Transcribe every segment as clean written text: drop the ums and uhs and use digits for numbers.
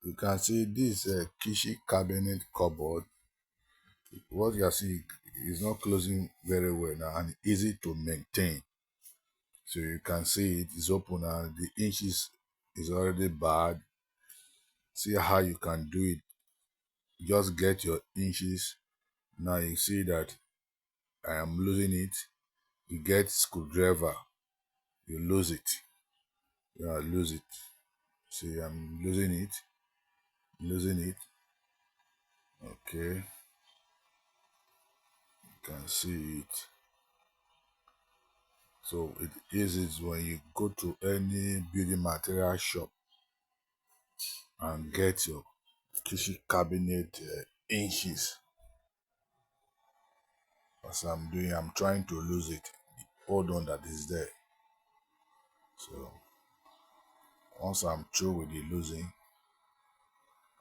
You can see this kitchen cabinet cupboard. What you are seeing is not closing very well now and easy to maintain. So you can see it is open and the inches is already bad. See how you can do it. Just get your inches. Now you see that I am losing it. You get screwdriver. You lose it. Yeah, lose it. See, I'm losing it. Losing it. Okay. You can see it. So it is when you go to any building material shop and get your kitchen cabinet inches. As I'm doing, I'm trying to lose it. The old one that is there. So once I'm through with the losing,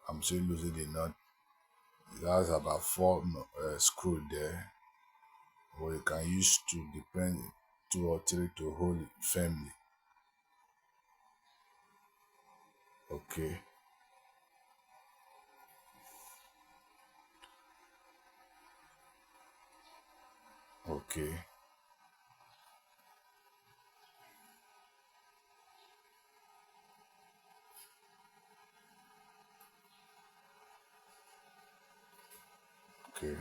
I'm still losing the nut. It has about four screws there, or you can use two, depend 2 or 3 to hold it firmly. Okay. Okay. Okay.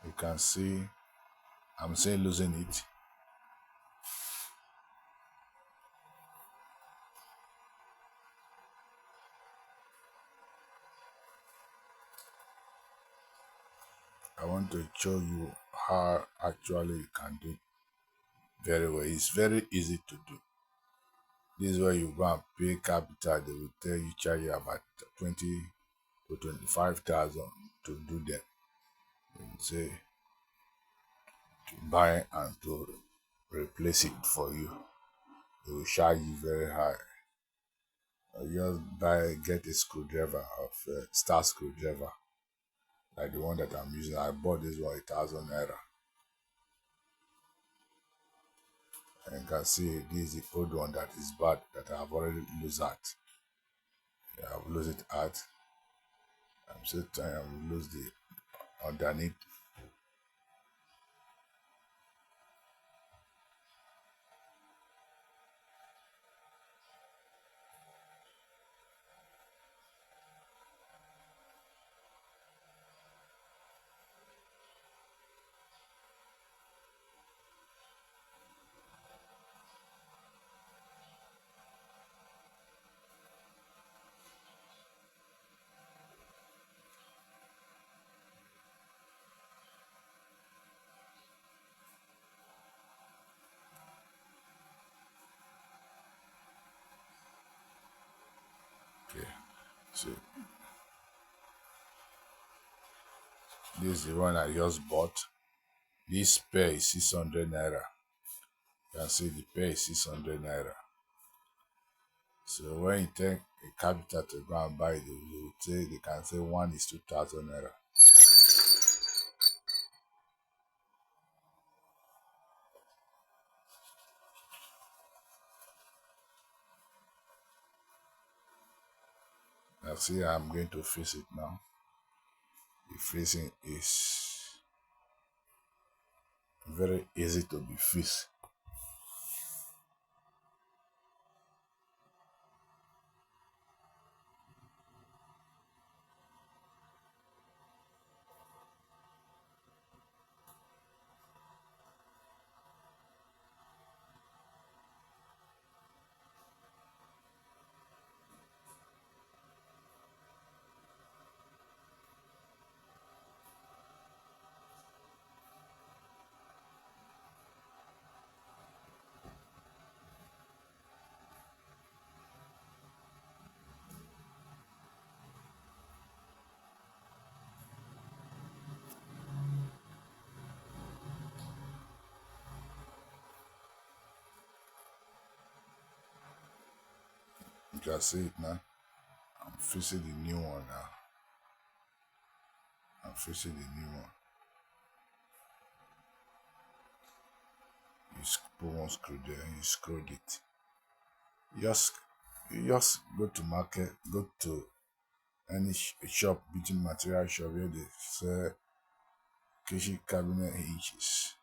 You can see I'm still losing it. I want to show you how actually you can do it very well. It's very easy to do. This is where you go and pay capital. They will tell you charge you about 20 to 25,000 to do them. And say to buy and to replace it for you. They will charge you very high. Get a screwdriver of star screwdriver, like the one that I'm using. I bought this one 1,000 naira. And you can see this is the old one that is bad that I have already lost at. I have lost it at. I'm still trying to lose the underneath. Okay. So this is the one I just bought. This pair is 600 naira. You can see the pair is 600 naira. So when you take a capital to go and buy it, they can say one is 2,000 naira. Now see, I'm going to fix it now. The fixing is very easy to be fixed. You can see it now. I'm fixing the new one now. I'm fixing the new one. put one screw there, you screwed it. Just you just go to market, go to any shop, building material shop where they sell kitchen cabinet hinges.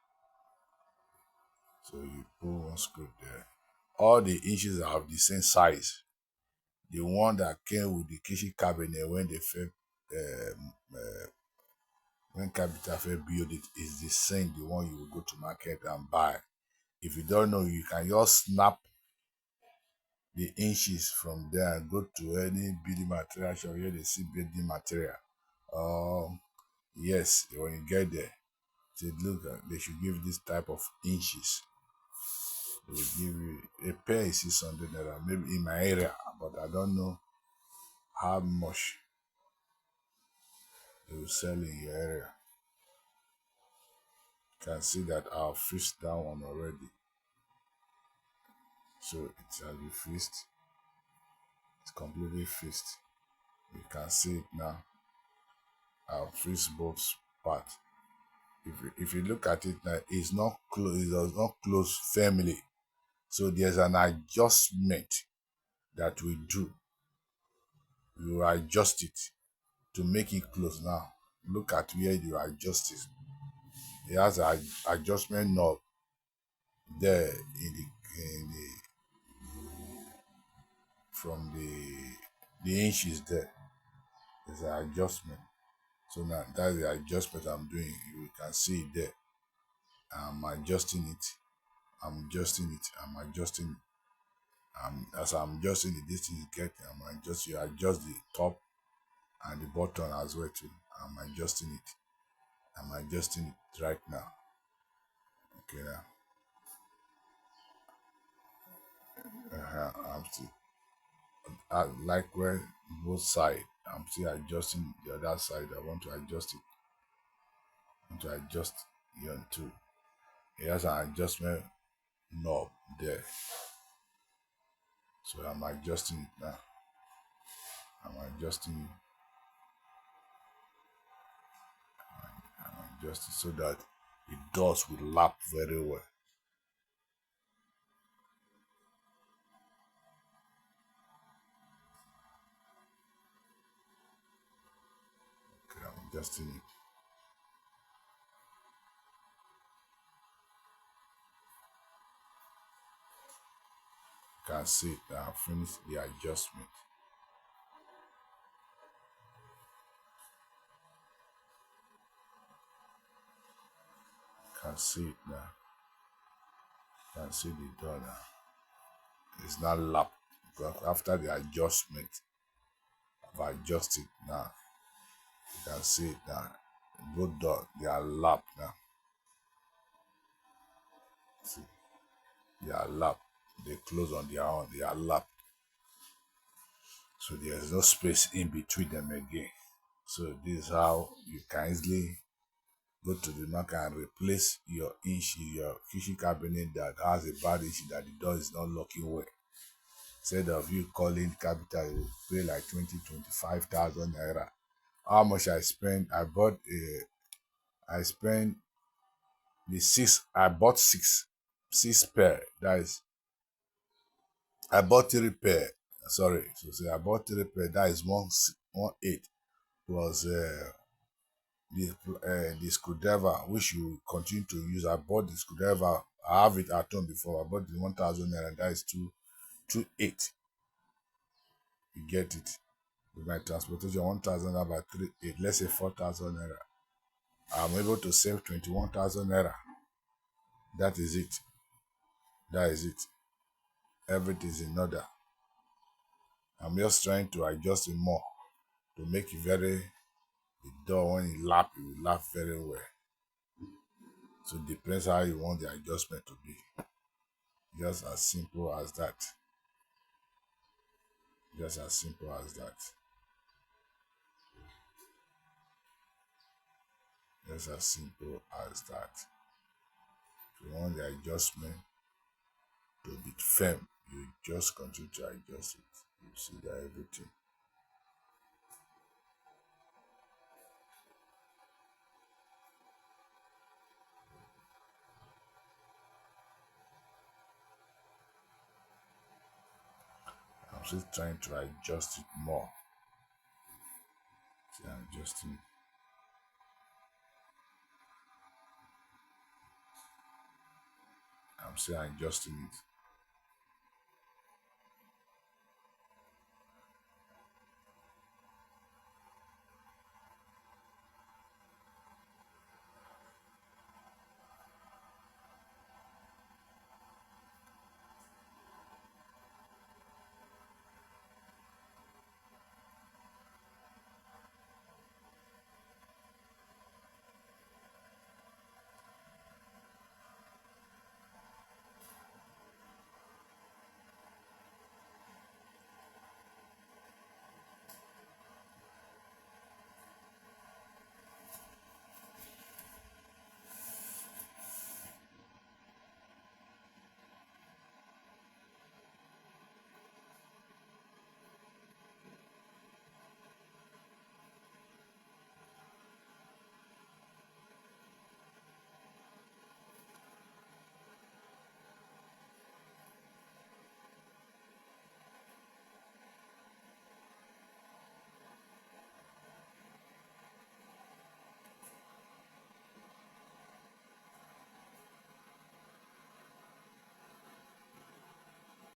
So you put one screw there. All the hinges are of the same size. The one that came with the kitchen cabinet when they first, when capital first build it is the same, the one you will go to market and buy. If you don't know, you can just snap the inches from there and go to any building material shop where they see building material. Um, yes, when you get there, say, look, they should give this type of inches. They will give you a pair is 600 naira, maybe in my area, but I don't know how much they will sell in your area. You can see that I've fixed that one already. So it has been fixed. It's completely fixed. You can see it now. I've fixed both parts. If you look at it now, it's not close. It does not close firmly. So there's an adjustment that we do. We will adjust it to make it close now. Look at where you adjust it. It has an adjustment knob there from the inches there. There's an adjustment. So now that's the adjustment I'm doing. You can see it there. I'm adjusting it. I'm adjusting it. I'm adjusting it. As I'm adjusting it, this is getting. I'm adjusting. You adjust the top and the bottom as well too. I'm adjusting it. I'm adjusting it right now. Okay now. I'm still. I like where both side. I'm still adjusting the other side. I want to adjust it. I want to adjust here too. It has an adjustment knob there. So I'm adjusting it now. I'm adjusting it. I'm adjusting so that the doors will lap very well. Okay, I'm adjusting it. You can see it now. I finished the adjustment. You can see it now. You can see the door now. It's not lap. Because after the adjustment, I've adjusted now. You can see it now. Both doors, they are lap now. See, they are lap. They close on their own. They are lap. So there's no space in between them again. So this is how you can easily go to the market and replace your kitchen cabinet that has a bad issue that the door is not locking well. Instead of you calling capital, you pay like 25,000 naira. How much I spent? I spent I bought six pair. That is, I bought three pair. Sorry, so say I bought three pair. That is one eight plus the screwdriver which you continue to use. I bought the screwdriver. I have it at home before. I bought the 1,000 naira. That is two eight. You get it. With my transportation, 1,000 naira by 3 8. Let's say 4,000 naira. I'm able to save 21,000 naira. That is it. That is it. Everything is in order. I'm just trying to adjust it more to make it the door when it will lap very well. So it depends how you want the adjustment to be. Just as simple as that. Just as simple as that. Just as simple as that. If you want the adjustment to be firm, you just continue to adjust it. You see that everything. still trying to adjust it more. See, I'm adjusting. I'm still adjusting it.